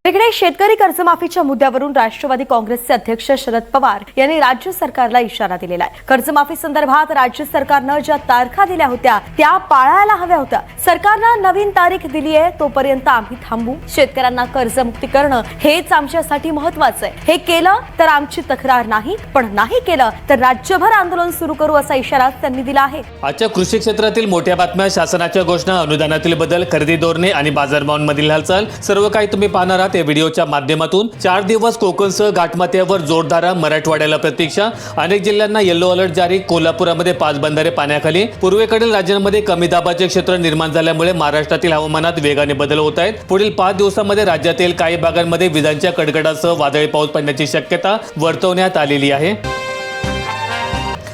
इकडे शेतकरी कर्जमाफीच्या मुद्द्यावरून राष्ट्रवादी काँग्रेसचे अध्यक्ष शरद पवार यांनी राज्य सरकारला इशारा दिलेला आहे। कर्जमाफी संदर्भात राज्य सरकारनं ज्या तारखा दिल्या होत्या त्या पाळायला हव्या होत्या। सरकारनं नवीन तारीख दिली आहे, तोपर्यंत आम्ही थांबू। शेतकऱ्यांना कर्जमुक्ती करणं हेच आमच्यासाठी महत्त्वाचं आहे। हे केलं तर आमची तक्रार नाही, पण नाही केलं तर राज्यभर आंदोलन सुरू करू असा इशारा त्यांनी दिला आहे। आजच्या कृषी क्षेत्रातील मोठ्या बातम्या, शासनाच्या घोषणा, अनुदानातील बदल, खरेदी धोरणे आणि बाजारभावांमधील हालचाल सर्व काही तुम्ही पाहणार आहात या व्हिडिओच्या माध्यमातून। 4 दिवस कोकणसह घाटमाथ्यावर जोरदार मराठवाड्याला प्रतीक्षा। अनेक जिल्ह्यांना येलो अलर्ट जारी। कोल्हापुरामध्ये 5 बंधारे पाण्याखाली। पूर्वेकडील राज्यांमध्ये कमी दाबाचे क्षेत्र निर्माण झाल्यामुळे महाराष्ट्रातील हवामानात वेगाने बदल होत आहेत। पुढील 5 दिवसांमध्ये राज्यातील काही भागांमध्ये विजांच्या कडकडासह वादळी पाऊस पडण्याची शक्यता वर्तवण्यात आलेली आहे।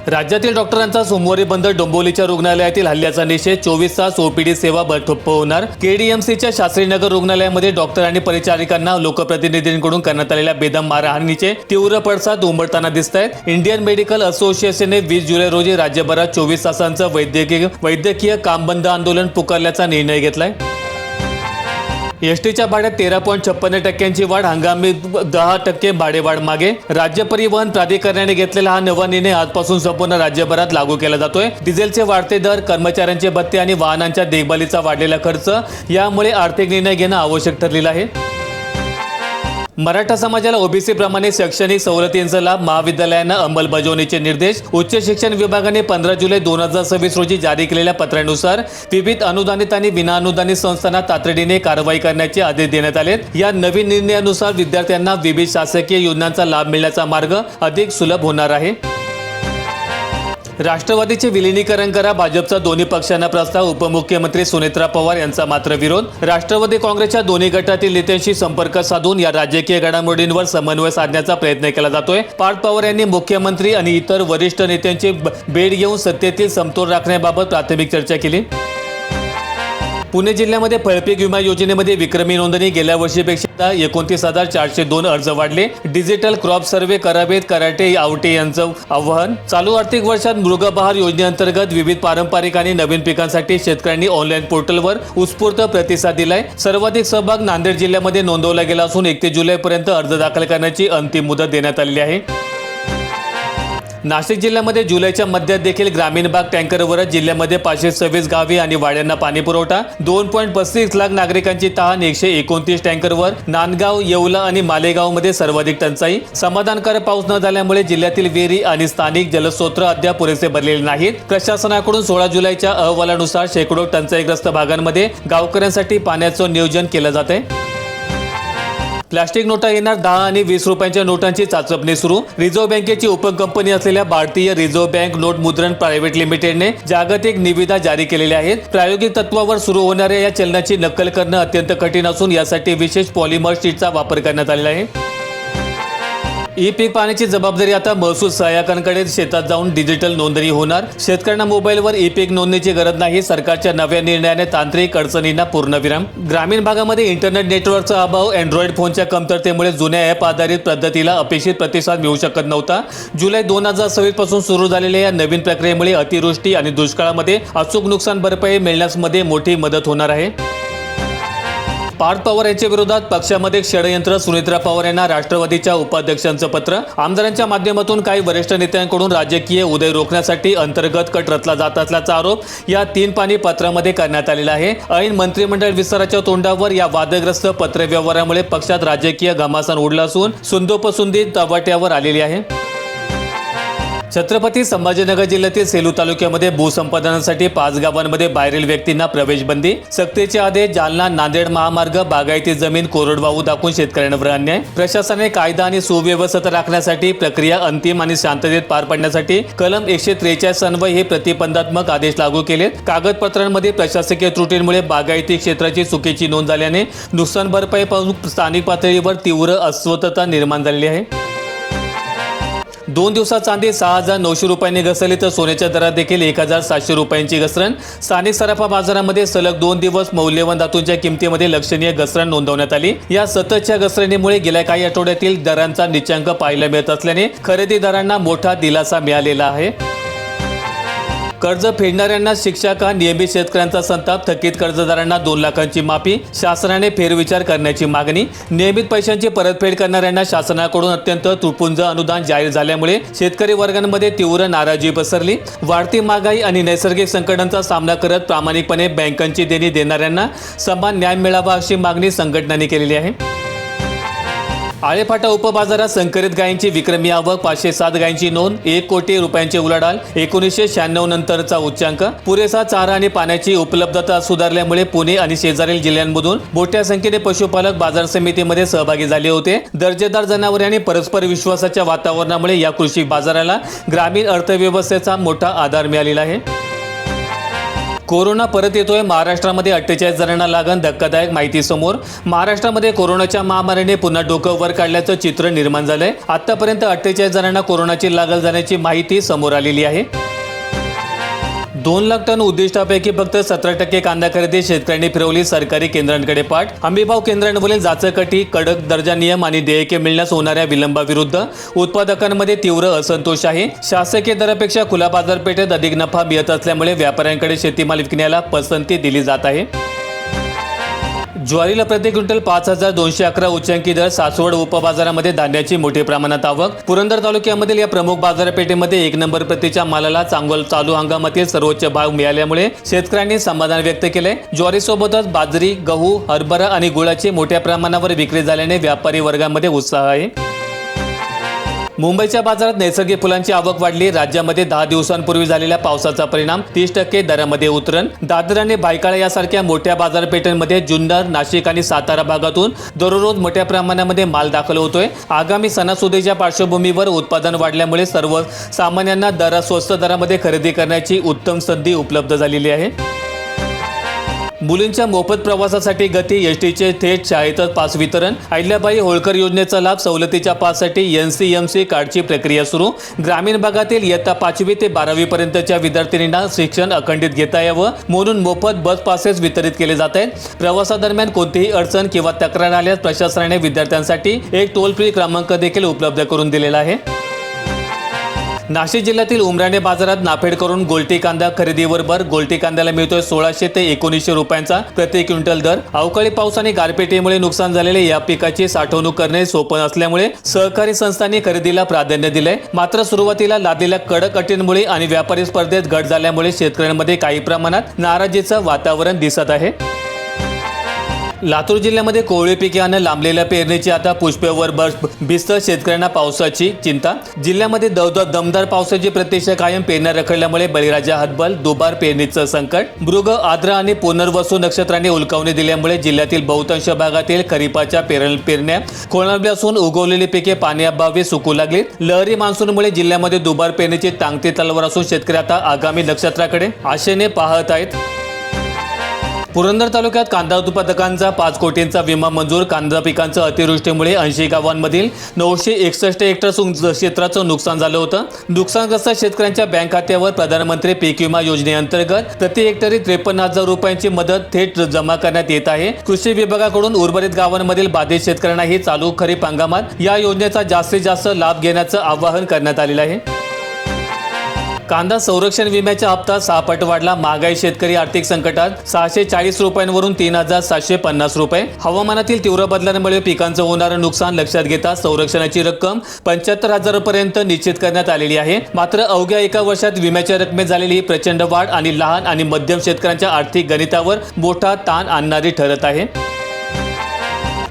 राज्यातील डॉक्टरांचा सोमवारी बंद। डोंबिवलीच्या रुग्णालयातील हल्ल्याचा निषेध। 24 तास ओपीडी सेवा ठप्प होणार। केडीएमसीच्या शास्त्रीनगर रुग्णालयामध्ये डॉक्टर आणि परिचारिकांना लोकप्रतिनिधींकडून करण्यात आलेल्या बेदम मारहाणीचे तीव्र पडसाद उमटताना दिसत आहेत। इंडियन मेडिकल असोसिएशनने 20 जुलै रोजी राज्यभरात 24 तासांचं वैद्यकीय काम बंद आंदोलन पुकारल्याचा निर्णय घेतलाय। एसटीच्या भाड्यात 13.56% वाढ। हंगामी 10% भाडेवाढ मागे। राज्य परिवहन प्राधिकरणाने घेतलेला हा नवा निर्णय आजपासून संपूर्ण राज्यभरात लागू केला जातोय। डिझेलचे वाढते दर, कर्मचाऱ्यांचे भत्ते आणि वाहनांच्या देखभालीचा वाढलेला खर्च यामुळे आर्थिक निर्णय घेणं आवश्यक ठरलेलं आहे। मराठा समाजाला ओबीसी प्रमाणे शैक्षणिक सवलतींचा लाभ। महाविद्यालयांना अंमलबजावणीचे निर्देश। उच्च शिक्षण विभागाने 15 जुलै 2026 रोजी जारी केलेल्या पत्रानुसार विविध अनुदानित आणि विनाअनुदानित संस्थांना तातडीने कारवाई करण्याचे आदेश देण्यात आलेत। या नवीन निर्णयानुसार विद्यार्थ्यांना विविध शासकीय योजनांचा लाभ मिळण्याचा मार्ग अधिक सुलभ होणार आहे। राष्ट्रवादीचे विलीनीकरण करा। भाजपचा दोन्ही पक्षांना प्रस्ताव। उपमुख्यमंत्री सुनेत्रा पवार यांचा मात्र विरोध। राष्ट्रवादी काँग्रेसच्या दोन्ही गटातील नेत्यांशी संपर्क साधून या राजकीय घडामोडींवर समन्वय साधण्याचा प्रयत्न केला जातोय। पार्थ पवार यांनी मुख्यमंत्री आणि इतर वरिष्ठ नेत्यांची भेट घेऊन सत्तेतील समतोल राखण्याबाबत प्राथमिक चर्चा केली। पुणे जिल्ह्यामध्ये फळपीक विमा योजनेमध्ये विक्रमी नोंदणी। गेल्या वर्षीपेक्षा 29,402 अर्ज वाढले। डिजिटल क्रॉप सर्व्हे करावेत, कराटे आवटे यांचं आवाहन। चालू आर्थिक वर्षात मृगबहार योजनेअंतर्गत विविध पारंपरिक आणि नवीन पिकांसाठी शेतकऱ्यांनी ऑनलाईन पोर्टलवर उत्स्फूर्त प्रतिसाद दिलाय। सर्वाधिक सहभाग नांदेड जिल्ह्यामध्ये नोंदवला गेला असून 31 जुलैपर्यंत अर्ज दाखल करण्याची अंतिम मुदत देण्यात आलेली आहे। नाशिक जिल्ह्यामध्ये जुलैच्या मध्यात देखील ग्रामीण भाग टँकरवरच। जिल्ह्यामध्ये 526 गावे आणि वाड्यांना पाणी पुरवठा। 2.35 लाख नागरिकांची तहान। 129 टँकरवर। नांदगाव, येवला आणि मालेगावमध्ये सर्वाधिक टंचाई। समाधानकारक पाऊस न झाल्यामुळे जिल्ह्यातील विहिरी आणि स्थानिक जलस्रोत अद्याप पुरेसे भरलेले नाहीत। प्रशासनाकडून 16 जुलैच्या अहवालानुसार शेकडो टंचाईग्रस्त भागांमध्ये गावकऱ्यांसाठी पाण्याचं नियोजन केलं जात आहे। प्लास्टिक नोटा येणार। 10 आणि 20 रुपयांच्या नोटांची चाचपणी सुरू। रिझर्व्ह बँकेची उपकंपनी असलेल्या भारतीय रिझर्व्ह बँक नोट मुद्रण प्रायव्हेट लिमिटेडने जागतिक निविदा जारी केलेल्या आहेत। प्रायोगिक तत्वावर सुरू होणाऱ्या या चलनाची नक्कल करणं अत्यंत कठीण असून यासाठी विशेष पॉलिमर शीटचा वापर करण्यात आलेला आहे। ई पीक पाहण्याची जबाबदारी आता महसूल सहाय्यकांकडे। शेतात जाऊन डिजिटल नोंदणी होणार। शेतकऱ्यांना मोबाईलवर ई पीक नोंदणीची गरज नाही। सरकारच्या नव्या निर्णयाने तांत्रिक अडचणींना पूर्णविराम। ग्रामीण भागामध्ये इंटरनेट नेटवर्कचा अभाव। अँड्रॉइड फोनच्या कमतरतेमुळे जुन्या ॲप आधारित पद्धतीला अपेक्षित प्रतिसाद मिळू शकत नव्हता। जुलै 2026 पासून सुरू झालेल्या या नवीन प्रक्रियेमुळे अतिवृष्टी आणि दुष्काळामध्ये अचूक नुकसान भरपाई मिळण्यामध्ये मोठी मदत होणार आहे। पार्थ पवार यांच्या विरोधात पक्षामध्ये षडयंत्र। सुनेत्रा पवार यांना राष्ट्रवादीच्या उपाध्यक्षांचं पत्र। आमदारांच्या माध्यमातून काही वरिष्ठ नेत्यांकडून राजकीय उदय रोखण्यासाठी अंतर्गत कट रचला जात असल्याचा आरोप या 3 पानी पत्रामध्ये करण्यात आलेला आहे। ऐन मंत्रिमंडळ विस्ताराच्या तोंडावर या वादग्रस्त पत्रव्यवहारामुळे पक्षात राजकीय घमासान उडला असून सुंदोपसुंदी तवाट्यावर आलेली आहे। छत्रपती संभाजीनगर जिल्ह्यातील सेलू तालुक्यामध्ये भूसंपादनासाठी 5 गावांमध्ये बाहेरील व्यक्तींना प्रवेशबंदी। सक्तीचे आदेश। जालना नांदेड महामार्ग। बागायती जमीन कोरडवाहू दाखवून शेतकऱ्यांवर अन्याय। प्रशासनाने कायदा आणि सुव्यवस्था राखण्यासाठी प्रक्रिया अंतिम आणि शांततेत पार पाडण्यासाठी कलम 143 अन्वये हे प्रतिबंधात्मक आदेश लागू केलेत। कागदपत्रांमध्ये प्रशासकीय त्रुटींमुळे बागायती क्षेत्राची चुकीची नोंद झाल्याने नुकसान भरपाई पासून स्थानिक पातळीवर तीव्र अस्वस्थता निर्माण झालेली आहे। 2 दिवसात चांदी 6,900 रुपयांनी घसरली तर सोन्याच्या दरात देखील 1,700 रुपयांची घसरण। स्थानिक सराफा बाजारामध्ये सलग 2 दिवस मौल्यवान धातूंच्या किमतीमध्ये लक्षणीय घसरण नोंदवण्यात आली। या सततच्या घसरणीमुळे गेल्या काही आठवड्यातील दरांचा नीचांक पाहायला मिळत असल्याने खरेदीदारांना मोठा दिलासा मिळालेला आहे। कर्ज फेडणाऱ्यांना शिक्षा का? नियमित शेतकऱ्यांचा संताप. थकीत कर्जदारांना 2 लाखांची माफी. शासनाने फेरविचार करण्याची मागणी. नियमित पैशांची परतफेड करणाऱ्यांना शासनाकडून अत्यंत तुटपुंज अनुदान जाहीर झाल्यामुळे शेतकरी वर्गांमध्ये तीव्र नाराजी पसरली. वाढती महागाई आणि नैसर्गिक संकटांचा सामना करत प्रामाणिकपणे बँकांची देणी देणाऱ्यांना समान न्याय मिळावा अशी मागणी संघटनांनी केलेली आहे. आळेफाटा उपबाजारात संकरित गायींची विक्रमी आवक. 507 गायींची नोंद. 1 कोटी रुपयांची उलाढाल. 1996 नंतरचा उच्चांक. पुरेसा चारा आणि पाण्याची उपलब्धता सुधारल्यामुळे पुणे आणि शेजारील जिल्ह्यांमधून मोठ्या संख्येने पशुपालक बाजार समितीमध्ये सहभागी झाले होते. दर्जेदार जनावरे आणि परस्पर विश्वासाच्या वातावरणामुळे या कृषी बाजाराला ग्रामीण अर्थव्यवस्थेचा मोठा आधार मिळालेला आहे. कोरोना परत येतोय. महाराष्ट्रामध्ये 48 जणांना लागण. धक्कादायक माहिती समोर. महाराष्ट्रामध्ये कोरोनाच्या महामारीने पुन्हा डोकं वर काढल्याचं चित्र निर्माण झालंय. आतापर्यंत 48 जणांना कोरोनाची लागण झाल्याची माहिती समोर आलेली आहे. 2 लाख टन उद्दिष्टापैकी फक्त 17% कांदा खरेदी. शेतकऱ्यांनी फिरवली सरकारी केंद्रांकडे पाठ. हमीभाव केंद्रांवरील जाचकटी, कडक दर्जा नियम आणि देयके मिळण्यास होणाऱ्या विलंबाविरुद्ध उत्पादकांमध्ये तीव्र असंतोष आहे. शासकीय दरापेक्षा खुल्या बाजारपेठेत अधिक नफा मिळत असल्यामुळे व्यापाऱ्यांकडे शेतीमाल विकण्याला पसंती दिली जात आहे. ज्वारीला प्रति क्विंटल 5211 उच्चांकी दर. सासवड उपबाजारामध्ये धान्याची मोठ्या प्रमाणात आवक. पुरंदर तालुक्यामधील या प्रमुख बाजारपेठेमध्ये 1 नंबर प्रतीच्या मालाला चालू हंगामातील सर्वोच्च भाव मिळाल्यामुळे शेतकऱ्यांनी समाधान व्यक्त केले. ज्वारीसोबतच बाजरी, गहू, हरभरा आणि गुळाची मोठ्या प्रमाणावर विक्री झाल्याने व्यापारी वर्गामध्ये उत्साह आहे. मुंबईच्या बाजारात नैसर्गिक फुलांची आवक वाढली. राज्यामध्ये 10 दिवसांपूर्वी झालेल्या पावसाचा परिणाम. 30% दरामध्ये उतरण. दादर आणि भायखळा यासारख्या मोठ्या बाजारपेठांमध्ये जुन्नर, नाशिक आणि सातारा भागातून दररोज मोठ्या प्रमाणामध्ये माल दाखल होतोय. आगामी सणासुदीच्या पार्श्वभूमीवर उत्पादन वाढल्यामुळे सर्वसामान्यांना स्वस्त दरामध्ये खरेदी करण्याची उत्तम संधी उपलब्ध झालेली आहे. मुलींच्या मोफत प्रवासासाठी गती. एसटीचे थेट शाळेतच पास वितरण. अहिल्याबाई होळकर योजनेचा लाभ. सवलतीच्या पाससाठी NCMC कार्डची प्रक्रिया सुरू. ग्रामीण भागातील इयत्ता 5वी ते 12वी पर्यंतच्या विद्यार्थिनींना शिक्षण अखंडित घेता यावं म्हणून मोफत बस पासेस वितरित केले जात आहेत. प्रवासादरम्यान कोणतीही अडचण किंवा तक्रार आल्यास प्रशासनाने विद्यार्थ्यांसाठी एक टोल फ्री क्रमांक देखील उपलब्ध करून दिलेला आहे. नाशिक जिल्ह्यातील उमराणे बाजारात नाफेड करून गोल्टी कांदा खरेदीवर भर. गोल्टी कांद्याला मिळतोय 1600 ते 1900 रुपयांचा प्रति क्विंटल दर. अवकाळी पाऊस आणि गारपिटीमुळे नुकसान झालेले या पिकाची साठवणूक करणे सोपं असल्यामुळे सहकारी संस्थांनी खरेदीला प्राधान्य दिलंय. मात्र सुरुवातीला लादलेल्या कडक अटींमुळे आणि व्यापारी स्पर्धेत घट झाल्यामुळे शेतकऱ्यांमध्ये काही प्रमाणात नाराजीचं वातावरण दिसत आहे. लातूर जिल्ह्यामध्ये कोवळी पिकानं लांबलेल्या पेरणीची आता पुष्पवर भिस्त. शेतकऱ्यांना पावसाची चिंता. जिल्ह्यामध्ये दमदार पावसाची प्रतीक्षा कायम. पेरण्या रखडल्यामुळे बळीराजा हतबल. दुबार पेरणीचं संकट. मृग, आद्र आणि पुनर्वसू नक्षत्रांनी उलकावणी दिल्यामुळे जिल्ह्यातील बहुतांश भागातील खरीपाच्या पेरण्या खोळंबल्या असून उगवलेली पिके पाण्याअभावी सुकू लागली. लहरी मान्सूनमुळे जिल्ह्यामध्ये दुबार पेरणीची टांगती तलवार असून शेतकरी आता आगामी नक्षत्राकडे आशेने पाहत आहेत. पुरंदर तालुक्यात कांदा उत्पादकांचा 5 कोटींचा विमा मंजूर. कांदा पिकांचं अतिवृष्टीमुळे 80 गावांमधील 961 हेक्टर क्षेत्राचं नुकसान झालं होतं. नुकसानग्रस्त शेतकऱ्यांच्या बँक खात्यावर प्रधानमंत्री पीक विमा योजनेअंतर्गत प्रति हेक्टरी 53,000 रुपयांची मदत थेट जमा करण्यात येत आहे. कृषी विभागाकडून उर्वरित गावांमधील बाधित शेतकऱ्यांनाही चालू खरीप हंगामात या योजनेचा जास्तीत जास्त लाभ घेण्याचं आवाहन करण्यात आलेलं आहे. कांदा संरक्षण विम्याचा हप्ता 6 पट वाढला. महागाई. शेतकरी आर्थिक संकटात. 640 रुपयांवरून 3,750 रुपये. हवामानातील तीव्र बदलांमुळे पिकांचं होणारं नुकसान लक्षात घेता संरक्षणाची रक्कम 75,000 पर्यंत निश्चित करण्यात आलेली आहे. मात्र अवघ्या 1 वर्षात विम्याच्या रकमेत झालेली ही प्रचंड वाढ आणि लहान आणि मध्यम शेतकऱ्यांच्या आर्थिक गणितावर मोठा ताण आणणारी ठरत आहे.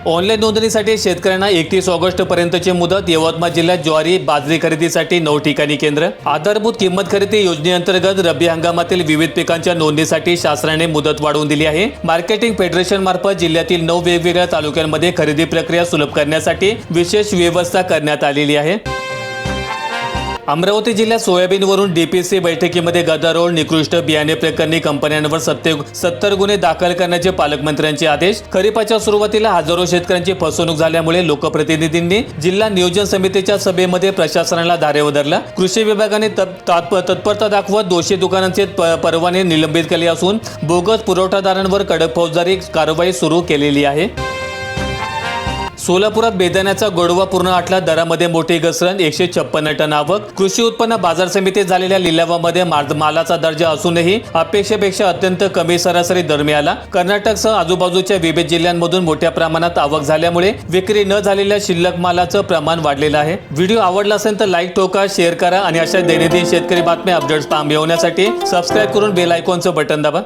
ऑनलाईन नोंदणीसाठी शेतकऱ्यांना 31 ऑगस्ट पर्यंतची मुदत. यवतमाळ जिल्ह्यात ज्वारी, बाजरी खरेदीसाठी 9 ठिकाणी केंद्र. आधारभूत किंमत खरेदी योजनेअंतर्गत रब्बी हंगामातील विविध पिकांच्या नोंदणीसाठी शासनाने मुदत वाढवून दिली आहे. मार्केटिंग फेडरेशन मार्फत जिल्ह्यातील 9 वेगवेगळ्या तालुक्यांमध्ये खरेदी प्रक्रिया सुलभ करण्यासाठी विशेष व्यवस्था करण्यात आलेली आहे. अमरावती जिल्ह्यात सोयाबीनवरून DPC बैठकीमध्ये गदारोळ. निकृष्ट बियाणे प्रकरणी कंपन्यांवर 70 गुन्हे दाखल करण्याचे पालकमंत्र्यांचे आदेश. खरीपाच्या सुरुवातीला हजारो शेतकऱ्यांची फसवणूक झाल्यामुळे लोकप्रतिनिधींनी जिल्हा नियोजन समितीच्या सभेमध्ये प्रशासनाला धारेवर धरला. कृषी विभागाने तत्परता दाखवत दोषी दुकानांचे परवाने निलंबित केले असून बोगस पुरवठादारांवर कडक फौजदारी कारवाई सुरू केलेली आहे. सोलापुरात बेदाण्याचा गोडवा पूर्ण आटला, दरामध्ये मोठी घसरण, 156 टन आवक. कृषी उत्पन्न बाजार समितीत झालेल्या लिलावामध्ये मालाचा दर्जा असूनही अपेक्षेपेक्षा अत्यंत कमी सरासरी दर मिळाला. कर्नाटकसह आजूबाजूच्या विविध जिल्ह्यांमधून मोठ्या प्रमाणात आवक झाल्यामुळे विक्री न झालेल्या शिल्लक मालाचं प्रमाण वाढलेलं आहे. व्हिडिओ आवडला असेल तर लाईक ठोका, शेअर करा आणि अशा दैनंदिन शेतकरी बातम्या अपडेट्स मिळवण्यासाठी सबस्क्राईब करून बेल आयकॉनचं बटन दाबा.